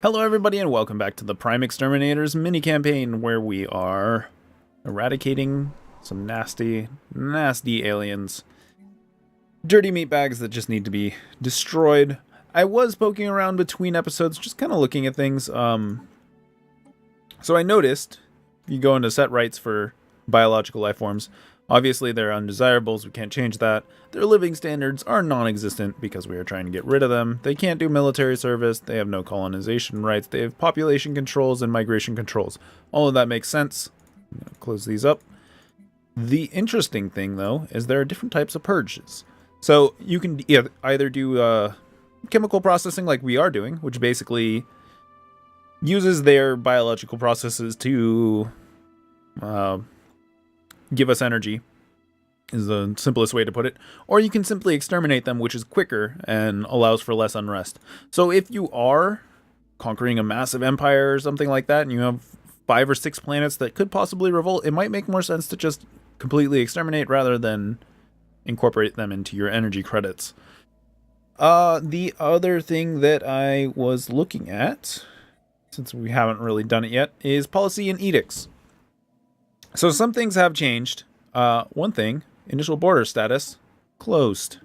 Hello everybody and welcome back to the Prime Exterminators mini-campaign where we are eradicating some nasty aliens. Dirty meatbags that just need to be destroyed. I was poking around between episodes, just kind of looking at things. So I noticed, if you go into set rights for biological life forms, obviously they're undesirables, we can't change that. Their living standards are non-existent because we are trying to get rid of them. They can't do military service, they have no colonization rights, they have population controls and migration controls. All of that makes sense. I'm going to close these up. The interesting thing, though, is there are different types of purges. So you can either do chemical processing like we are doing, which basically uses their biological processes to give us energy, is the simplest way to put it. Or you can simply exterminate them, which is quicker and allows for less unrest. So if you are conquering a massive empire or something like that, and you have 5 or 6 planets that could possibly revolt, it might make more sense to just completely exterminate rather than incorporate them into your energy credits. The other thing that I was looking at, since we haven't really done it yet, is policy and edicts. So some things have changed. One thing, initial border status, closed.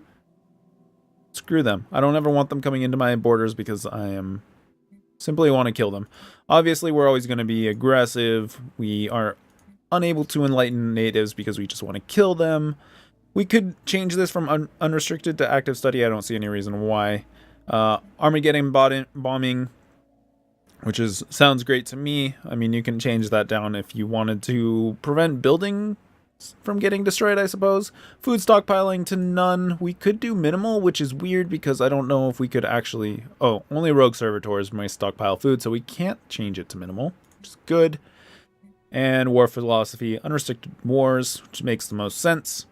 Screw them. I don't ever want them coming into my borders because I simply want to kill them. Obviously, we're always going to be aggressive. We are unable to enlighten natives because we just want to kill them. We could change this from unrestricted to active study. I don't see any reason why. Armageddon bombing, which sounds great to me. I mean, you can change that down if you wanted to prevent building from getting destroyed, I suppose. Food stockpiling to none. We could do minimal, which is weird because I don't know if we could actually... Oh, only rogue servitors may stockpile food, so we can't change it to minimal, which is good. And war philosophy, unrestricted wars, which makes the most sense.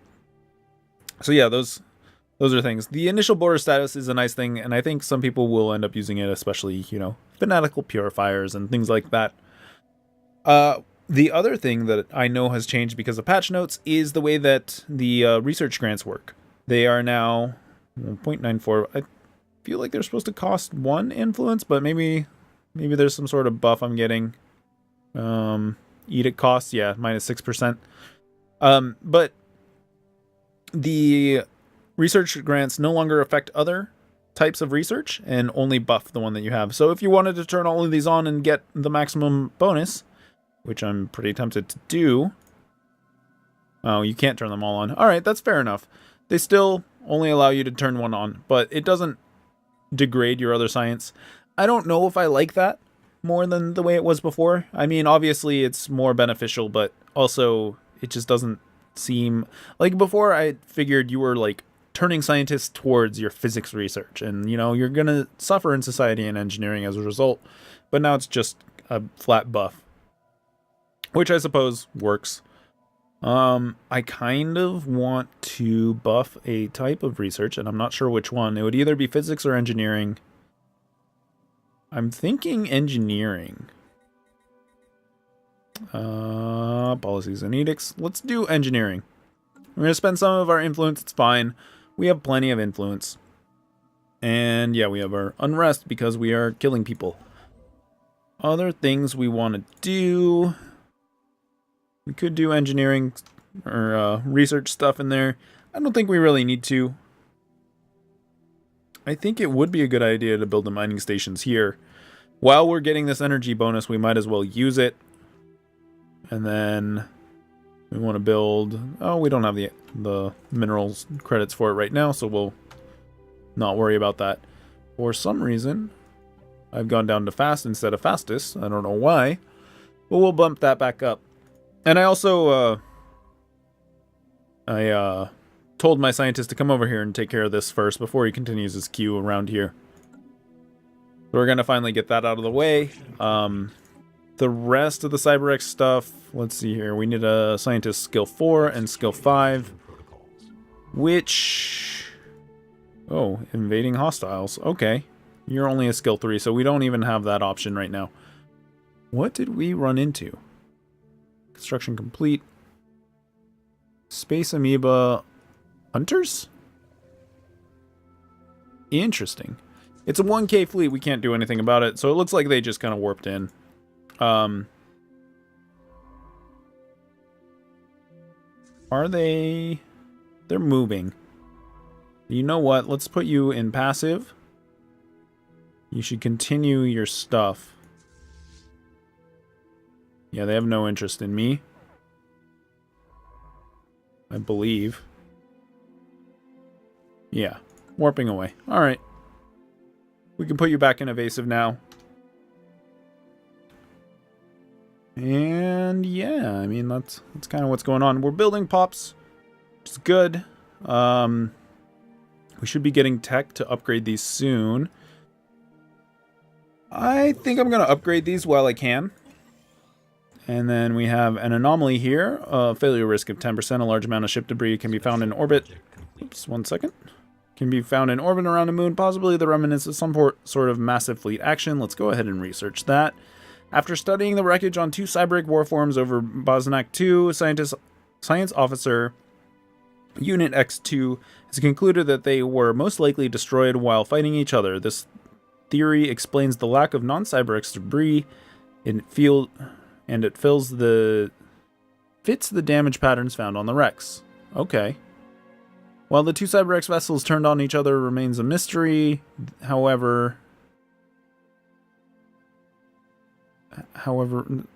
So yeah, those are things. The initial border status is a nice thing, and I think some people will end up using it, especially, fanatical purifiers and things like that. The other thing that I know has changed because of patch notes is the way that the research grants work. They are now 0.94. I feel like they're supposed to cost 1 influence, but maybe there's some sort of buff I'm getting. Edict costs, yeah, minus 6%. But the research grants no longer affect other types of research and only buff the one that you have. So if you wanted to turn all of these on and get the maximum bonus, which I'm pretty tempted to do. Oh, you can't turn them all on. All right, that's fair enough. They still only allow you to turn one on, but it doesn't degrade your other science. I don't know if I like that more than the way it was before. I mean, obviously it's more beneficial, but also it just doesn't seem... Like before, I figured you were like turning scientists towards your physics research, and you're gonna suffer in society and engineering as a result. But now it's just a flat buff, which I suppose works. I kind of want to buff a type of research, and I'm not sure which one. It would either be physics or engineering. I'm thinking engineering. Policies and edicts. Let's do engineering. We're going to spend some of our influence. It's fine. We have plenty of influence. And yeah, we have our unrest because we are killing people. Other things we want to do... We could do engineering or research stuff in there. I don't think we really need to. I think it would be a good idea to build the mining stations here. While we're getting this energy bonus, we might as well use it. And then we want to build... Oh, we don't have the minerals credits for it right now, so we'll not worry about that. For some reason, I've gone down to fast instead of fastest. I don't know why, but we'll bump that back up. And I also, told my scientist to come over here and take care of this first before he continues his queue around here. So we're going to finally get that out of the way. The rest of the CyberX stuff, let's see here. We need a scientist skill 4 and skill 5, which... Oh, invading hostiles. Okay. You're only a skill 3, so we don't even have that option right now. What did we run into? Construction complete. Space amoeba hunters? Interesting. It's a 1K fleet. We can't do anything about it. So it looks like they just kind of warped in. Are they... They're moving. You know what? Let's put you in passive. You should continue your stuff. Yeah, they have no interest in me, I believe. Yeah, warping away. Alright. We can put you back in evasive now. And yeah, I mean, that's kind of what's going on. We're building pops, which is good. We should be getting tech to upgrade these soon. I think I'm going to upgrade these while I can. And then we have an anomaly here. Failure risk of 10%. A large amount of ship debris can be found in orbit. Oops, 1 second. Can be found in orbit around the moon, possibly the remnants of some sort of massive fleet action. Let's go ahead and research that. After studying the wreckage on 2 cyberic warforms over Bosnak 2, Science Officer Unit X2 has concluded that they were most likely destroyed while fighting each other. This theory explains the lack of non-cyber debris in field, and it fits the damage patterns found on the wrecks. Okay. While the 2 CyberX vessels turned on each other remains a mystery, however,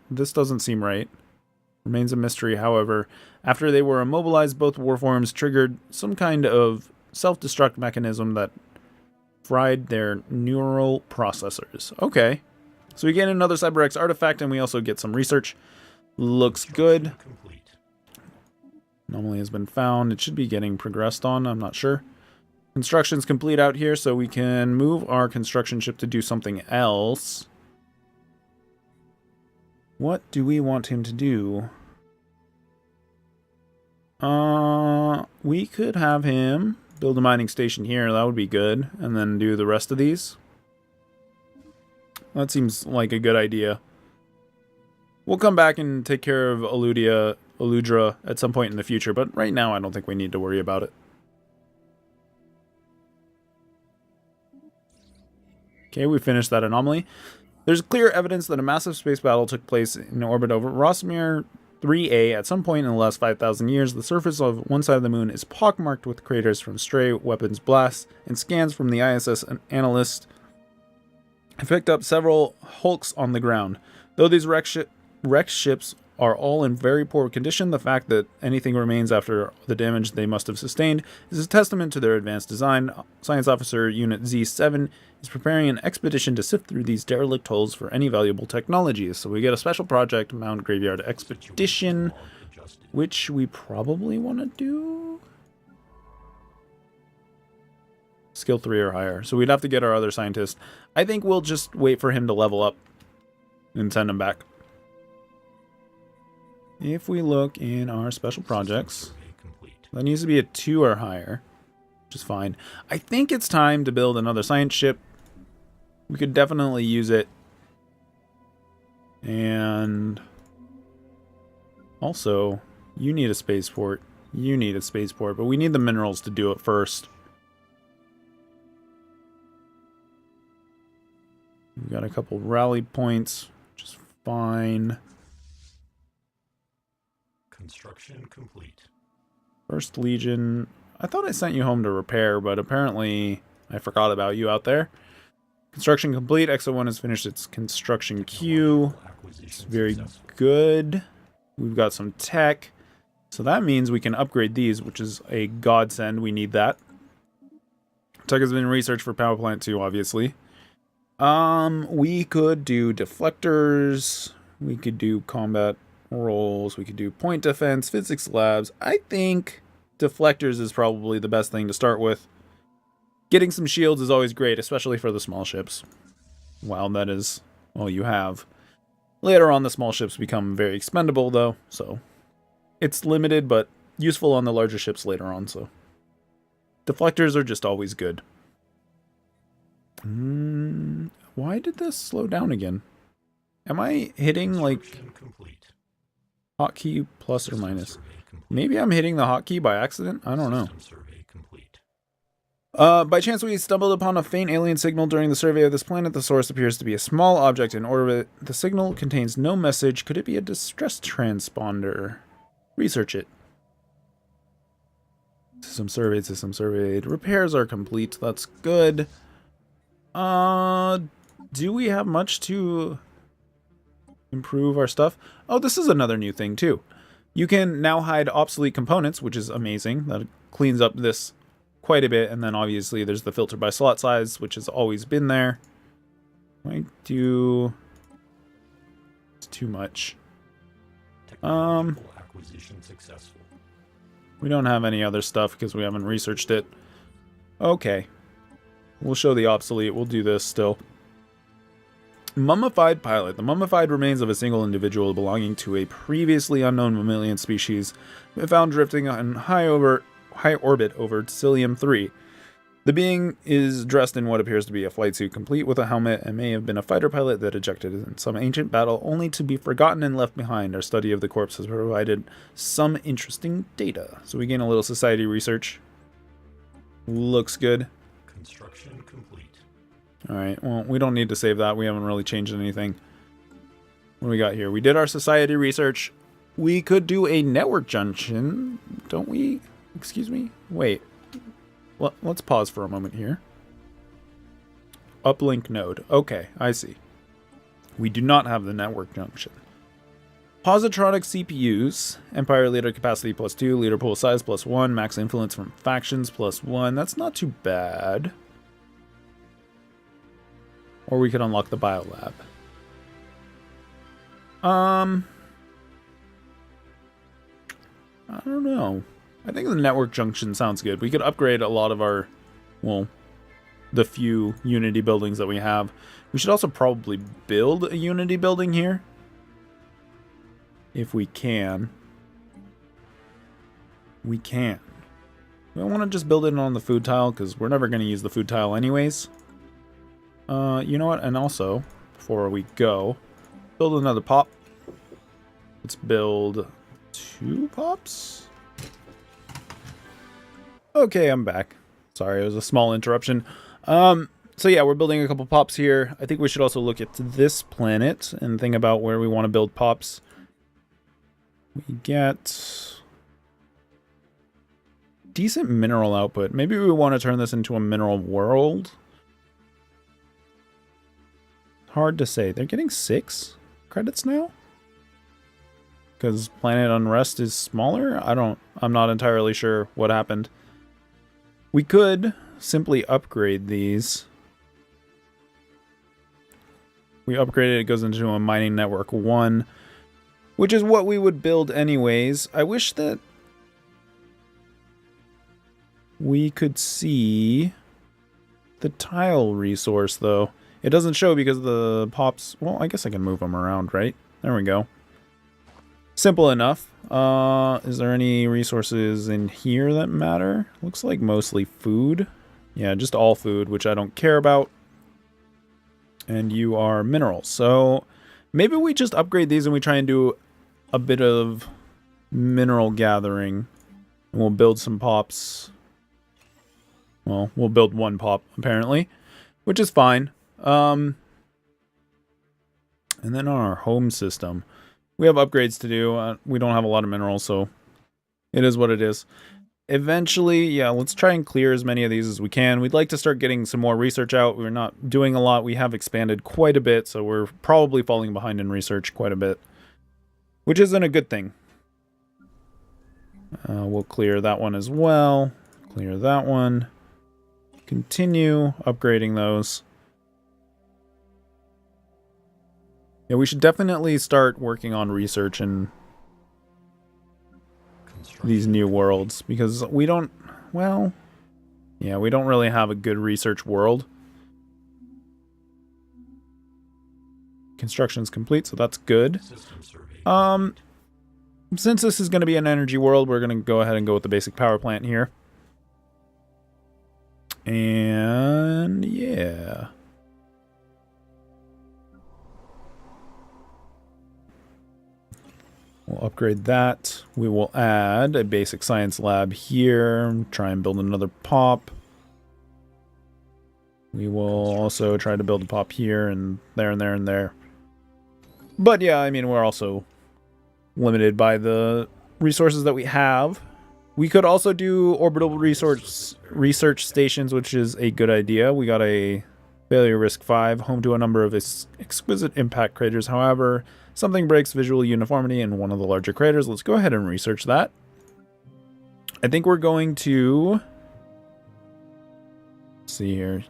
this doesn't seem right. Remains a mystery, however. After they were immobilized, both warforms triggered some kind of self-destruct mechanism that fried their neural processors. Okay. So we get another CyberX artifact, and we also get some research. Looks good. Anomaly has been found. It should be getting progressed on. I'm not sure. Construction's complete out here, so we can move our construction ship to do something else. What do we want him to do? We could have him build a mining station here. That would be good. And then do the rest of these. That seems like a good idea. We'll come back and take care of Eludra at some point in the future, but right now I don't think we need to worry about it. Okay, we finished that anomaly. There's clear evidence that a massive space battle took place in orbit over Rosmere 3A at some point in the last 5,000 years. The surface of one side of the moon is pockmarked with craters from stray weapons blasts, and scans from the ISS analyst have picked up several hulks on the ground. Though these wrecked ships are all in very poor condition, the fact that anything remains after the damage they must have sustained is a testament to their advanced design. Science Officer Unit Z7 is preparing an expedition to sift through these derelict hulls for any valuable technologies. So we get a special project, Mound Graveyard Expedition, which we probably want to do. Skill 3 or higher. So we'd have to get our other scientist. I think we'll just wait for him to level up and send him back. If we look in our special projects, that needs to be a 2 or higher, which is fine. I think it's time to build another science ship. We could definitely use it. And also, you need a spaceport. You need a spaceport, but we need the minerals to do it first. We've got a couple rally points, which is fine. Construction complete. First Legion. I thought I sent you home to repair, but apparently I forgot about you out there. Construction complete. XO1 has finished its construction queue. It's very good. We've got some tech. So that means we can upgrade these, which is a godsend. We need that. Tech has been researched for power plant 2, obviously. We could do deflectors. We could do combat rolls. We could do point defense, physics labs. I think deflectors is probably the best thing to start with. Getting some shields is always great, especially for the small ships. Wow, that is all you have. Later on, the small ships become very expendable, though, so it's limited, but useful on the larger ships later on, so deflectors are just always good. Why did this slow down again? Am I hitting, like, hotkey plus or minus? Maybe I'm hitting the hotkey by accident? I don't know. By chance, we stumbled upon a faint alien signal during the survey of this planet. The source appears to be a small object in orbit. The signal contains no message. Could it be a distress transponder? Research it. System surveyed, system surveyed. Repairs are complete. That's good. Do we have much to improve our stuff? Oh, this is another new thing, too. You can now hide obsolete components, which is amazing. That cleans up this quite a bit. And then obviously there's the filter by slot size, which has always been there. Might do... It's too much. Acquisition successful. We don't have any other stuff because we haven't researched it. Okay. We'll show the obsolete. We'll do this still. Mummified pilot. The mummified remains of a single individual belonging to a previously unknown mammalian species have been found drifting on high orbit over Psyllium 3. The being is dressed in what appears to be a flight suit, complete with a helmet, and may have been a fighter pilot that ejected in some ancient battle, only to be forgotten and left behind. Our study of the corpse has provided some interesting data. So we gain a little society research. Looks good. Construction complete. Alright, well, we don't need to save that. We haven't really changed anything. What do we got here? We did our society research. We could do a network junction, don't we? Excuse me? Wait. Let's pause for a moment here. Uplink node. Okay, I see. We do not have the network junction. Positronic CPUs. Empire leader capacity +2. Leader pool size +1. Max influence from factions +1. That's not too bad. Or we could unlock the biolab. I don't know. I think the network junction sounds good. We could upgrade a lot of our, well, the few Unity buildings that we have. We should also probably build a Unity building here. If we can. We can. We don't want to just build it on the food tile, because we're never going to use the food tile anyways. You know what? And also, before we go, build another pop. Let's build 2 pops. Okay, I'm back. Sorry, it was a small interruption. So yeah, we're building a couple pops here. I think we should also look at this planet and think about where we want to build pops. We get decent mineral output. Maybe we want to turn this into a mineral world. Hard to say. They're getting 6 credits now? Because Planet Unrest is smaller? I'm not entirely sure what happened. We could simply upgrade these. We upgrade it, it goes into a mining network 1, which is what we would build anyways. I wish that we could see the tile resource, though. It doesn't show because the pops... Well, I guess I can move them around, right? There we go. Simple enough. Is there any resources in here that matter? Looks like mostly food. Yeah, just all food, which I don't care about. And you are minerals. So maybe we just upgrade these and we try and do a bit of mineral gathering. And we'll build some pops. Well, we'll build 1 pop, apparently. Which is fine. And then on our home system... We have upgrades to do. We don't have a lot of minerals, so it is what it is. Eventually, yeah, let's try and clear as many of these as we can. We'd like to start getting some more research out. We're not doing a lot. We have expanded quite a bit, so we're probably falling behind in research quite a bit, which isn't a good thing. We'll clear that one as well. Clear that one. Continue upgrading those. Yeah, we should definitely start working on research in these new worlds, because we don't, well, yeah, we don't really have a good research world. Construction's complete, so that's good. Since this is going to be an energy world, we're going to go ahead and go with the basic power plant here. And yeah. We'll upgrade that. We will add a basic science lab here. Try and build another pop. We will also try to build a pop here and there and there and there. But yeah, I mean, we're also limited by the resources that we have. We could also do orbital research stations, which is a good idea. We got a failure risk 5, home to a number of exquisite impact craters. However, something breaks visual uniformity in one of the larger craters. Let's go ahead and research that. I think we're going to... Let's see here.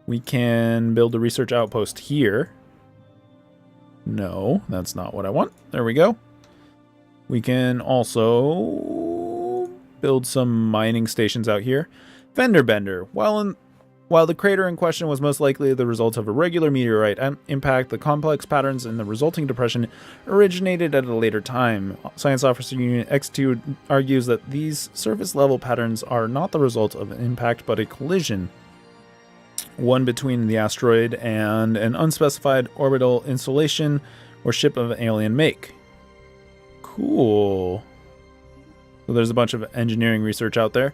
We can build a research outpost here. No, that's not what I want. There we go. We can also build some mining stations out here. Fender Bender. While the crater in question was most likely the result of a regular meteorite impact, the complex patterns in the resulting depression originated at a later time. Science Officer Unit X2 argues that these surface-level patterns are not the result of an impact but a collision. One between the asteroid and an unspecified orbital installation or ship of alien make. Cool. So there's a bunch of engineering research out there.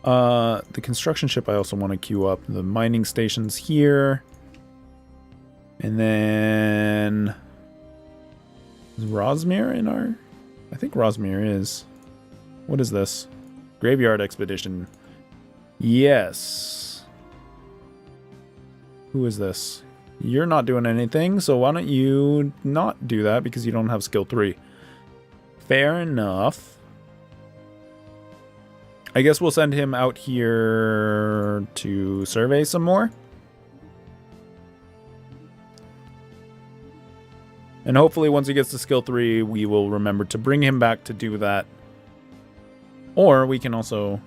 The construction ship I also want to queue up. The mining stations here. And then... Is Rosmere in our... I think Rosmere is. What is this? Graveyard Expedition. Yes. Who is this? You're not doing anything, so why don't you not do that because you don't have skill 3. Fair enough. I guess we'll send him out here to survey some more. And hopefully once he gets to skill 3, we will remember to bring him back to do that. Or we can also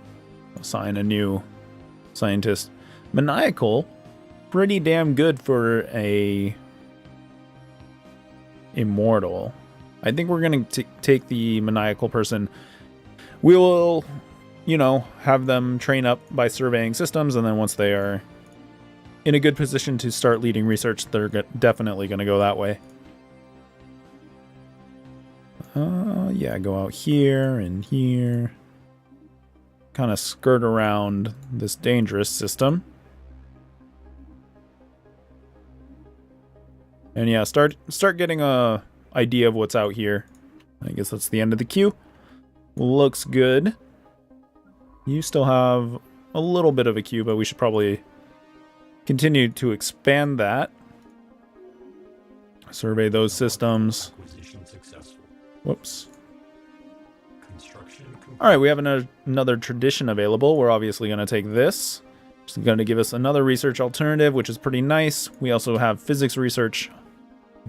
assign a new scientist. Maniacal. Pretty damn good for a immortal. I think we're going to take the maniacal person. We will, you know, have them train up by surveying systems, and then once they are in a good position to start leading research, they're definitely going to go that way. Yeah, go out here and here. Kind of skirt around this dangerous system. And yeah, start getting a idea of what's out here. I guess that's the end of the queue. Looks good. You still have a little bit of a queue, but we should probably continue to expand that. Survey those systems. Acquisition successful. Whoops. Construction complete. All right, we have another tradition available. We're obviously going to take this. It's going to give us another research alternative, which is pretty nice. We also have physics research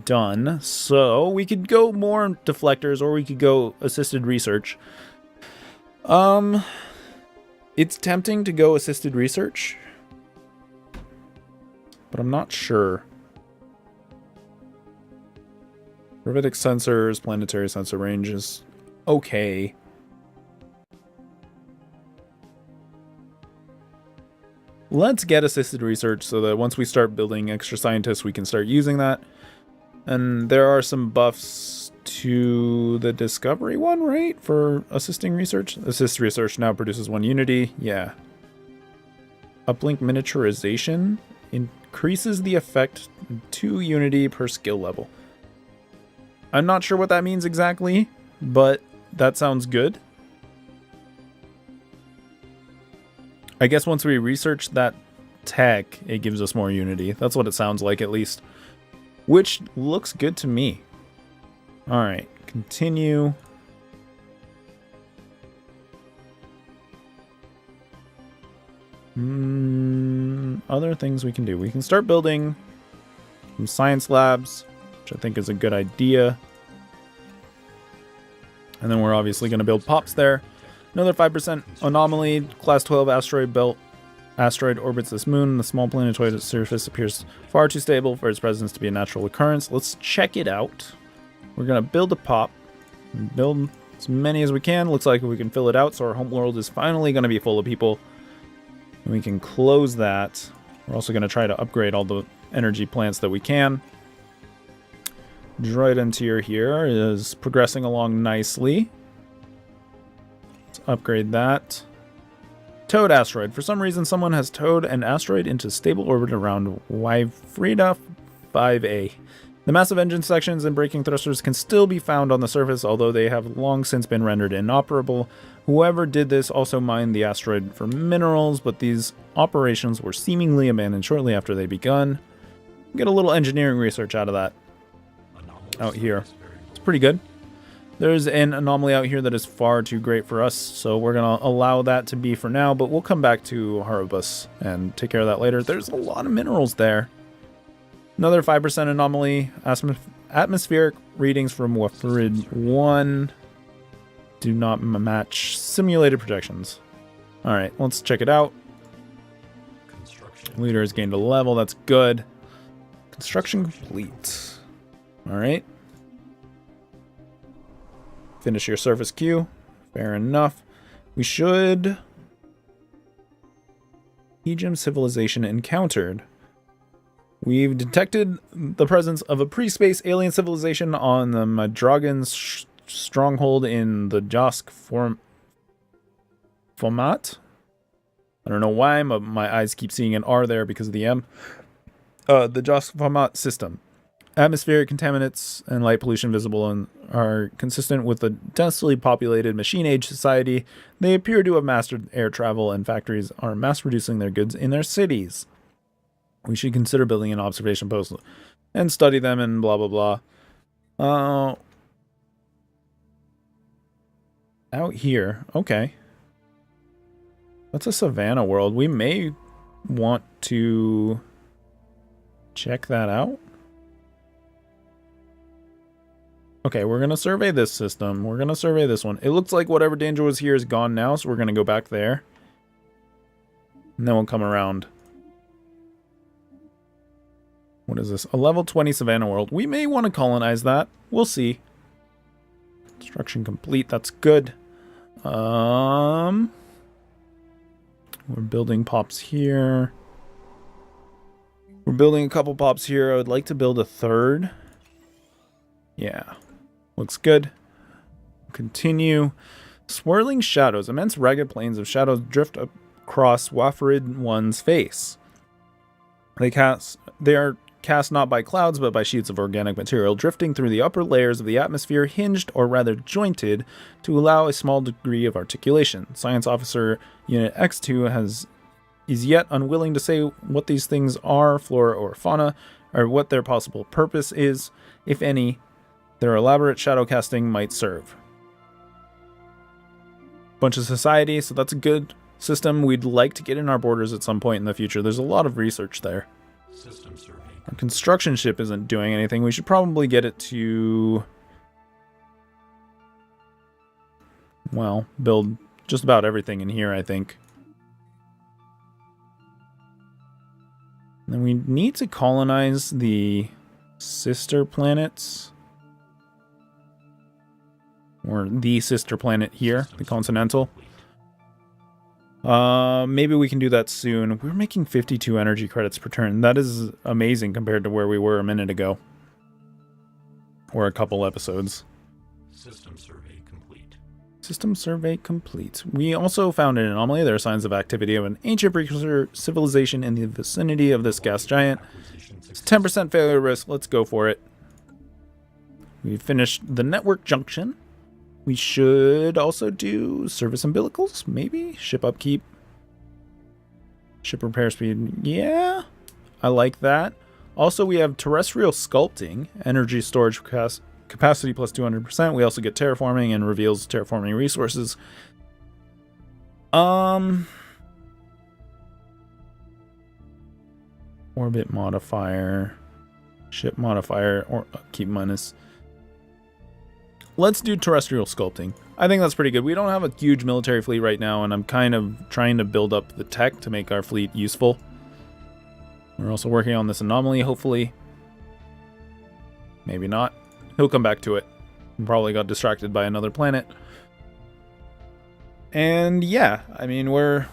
done, so we could go more deflectors or we could go assisted research. It's tempting to go assisted research, but I'm not sure. Gravitic sensors, planetary sensor range is okay. Let's get assisted research so that once we start building extra scientists, we can start using that. And there are some buffs to the discovery one, right? For assisting research. Assist research now produces 1 unity. Yeah. Uplink miniaturization increases the effect 2 unity per skill level. I'm not sure what that means exactly, but that sounds good. I guess once we research that tech, it gives us more unity. That's what it sounds like, at least. Which looks good to me. Alright, continue. Other things we can do. We can start building some science labs, which I think is a good idea. And then we're obviously going to build pops there. Another 5% anomaly. Class 12 asteroid belt. Asteroid orbits this moon. The small planetoid surface appears far too stable for its presence to be a natural occurrence. Let's check it out. We're going to build a pop. Build as many as we can. Looks like we can fill it out, so our homeworld is finally going to be full of people. And we can close that. We're also going to try to upgrade all the energy plants that we can. Droid interior here is progressing along nicely. Let's upgrade that. Towed asteroid. For some reason, someone has towed an asteroid into stable orbit around Wyfrida 5A. The massive engine sections and braking thrusters can still be found on the surface, although they have long since been rendered inoperable. Whoever did this also mined the asteroid for minerals, but these operations were seemingly abandoned shortly after they begun. Get a little engineering research out of that out here. It's pretty good. There's an anomaly out here that is far too great for us, so we're going to allow that to be for now, but we'll come back to Harubus and take care of that later. There's a lot of minerals there. Another 5% anomaly. Atmospheric readings from Wafrid 1 do not match simulated projections. Alright, let's check it out. Leader has gained a level, that's good. Construction complete. Alright. Finish your surface queue. Fair enough. We should... Egypt civilization encountered. We've detected the presence of a pre-space alien civilization on the Madragon's stronghold in the Josk format. I don't know why, but my eyes keep seeing an R there because of the M. The Josk format system. Atmospheric contaminants and light pollution visible and are consistent with the densely populated machine-age society. They appear to have mastered air travel, and factories are mass-producing their goods in their cities. We should consider building an observation post and study them and blah, blah, blah. Out here. Okay. That's a savannah world. We may want to check that out. Okay, we're going to survey this system. We're going to survey this one. It looks like whatever danger was here is gone now, so we're going to go back there. And then we'll come around. What is this? A level 20 Savannah world. We may want to colonize that. We'll see. Construction complete. That's good. We're building pops here. We're building a couple pops here. I would like to build a third. Yeah. Looks good. Continue. Swirling shadows. Immense ragged plains of shadows drift across Wafrid 1's face. They are cast not by clouds, but by sheets of organic material drifting through the upper layers of the atmosphere, hinged or rather jointed to allow a small degree of articulation. Science Officer Unit X2 is yet unwilling to say what these things are, flora or fauna, or what their possible purpose is, if any, their elaborate shadow casting might serve. Bunch of society, so that's a good system. We'd like to get in our borders at some point in the future. There's a lot of research there. System survey. Our construction ship isn't doing anything. We should probably get it to... well, build just about everything in here, I think. And we need to colonize the sister planets. Or the sister planet here, the Continental. Maybe we can do that soon. We're making 52 energy credits per turn. That is amazing compared to where we were a minute ago. Or a couple episodes. System survey complete. System survey complete. We also found an anomaly. There are signs of activity of an ancient precursor civilization in the vicinity of this gas giant. It's 10% failure risk. Let's go for it. We finished the network junction. We should also do service umbilicals, maybe? Ship upkeep. Ship repair speed. Yeah, I like that. Also, we have terrestrial sculpting, energy storage capacity plus 200%. We also get terraforming and reveals terraforming resources. Orbit modifier. Ship modifier. Or upkeep minus... let's do terrestrial sculpting. I think that's pretty good. We don't have a huge military fleet right now, and I'm kind of trying to build up the tech to make our fleet useful. We're also working on this anomaly, hopefully. Maybe not. He'll come back to it. Probably got distracted by another planet. And yeah, I mean, we're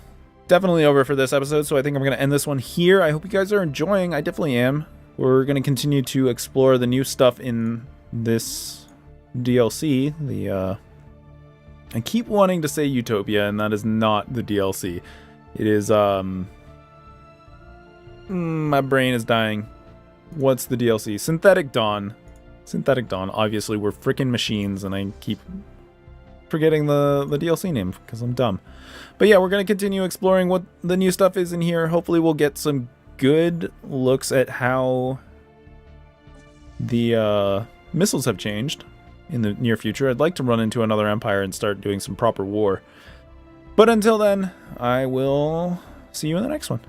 definitely over for this episode, so I think I'm going to end this one here. I hope you guys are enjoying. I definitely am. We're going to continue to explore the new stuff in this DLC. I keep wanting to say Utopia, and that is not the DLC. It is, my brain is dying. What's the DLC? Synthetic Dawn. Synthetic Dawn. Obviously, we're freaking machines, and I keep forgetting the DLC name because I'm dumb. But yeah, we're going to continue exploring what the new stuff is in here. Hopefully we'll get some good looks at how the missiles have changed in the near future. I'd like to run into another empire and start doing some proper war. But until then, I will see you in the next one.